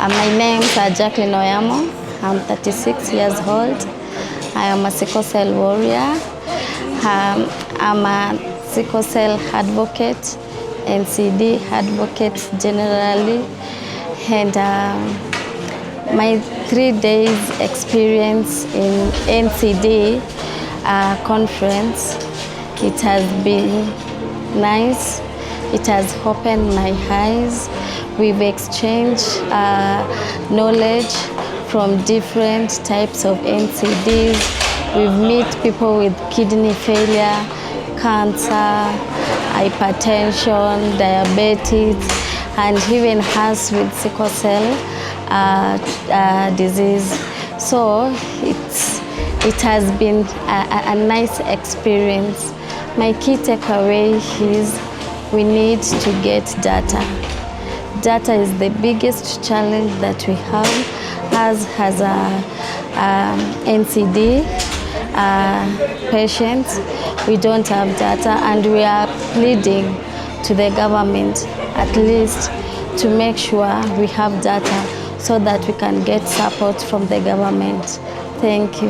My name is Jacqueline Oyamo. I'm 36 years old. I am a sickle cell warrior. I'm a sickle cell advocate, NCD advocate generally, and my 3 days experience in NCD conference, it has been nice. It has opened my eyes. We've exchanged knowledge from different types of NCDs. We've met people with kidney failure, cancer, hypertension, diabetes, and even us with sickle cell disease. So it has been a nice experience. My key takeaway is we need to get data. Data is the biggest challenge that we have as NCD patients. We don't have data, and we are pleading to the government at least to make sure we have data so that we can get support from the government. Thank you.